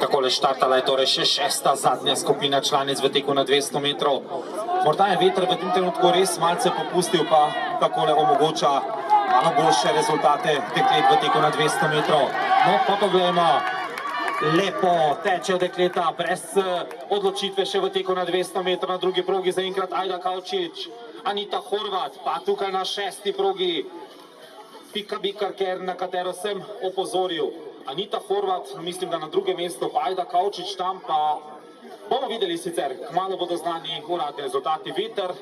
Takole štartala je torej še šesta zadnja skupina članic v teku na 200 metrov. Morda je veter v tem trenutku res malce popustil, pa takole omogoča malo boljše rezultate deklet v teku na 200 metrov. No, pa pogledajmo. Lepo tečejo dekleta, brez odločitve še v teku na 200 metrov na drugi progi. Zaenkrat Ajda Kavčič, Anita Horvat, pa tukaj na šesti progi. Pika Bikarker, na katero sem opozoril. Anita Horvat, mislim, da na drugem mestu, pa Ajda Kavčič tam, pa bomo videli sicer, kmalu bodo znani uradni rezultati. Veter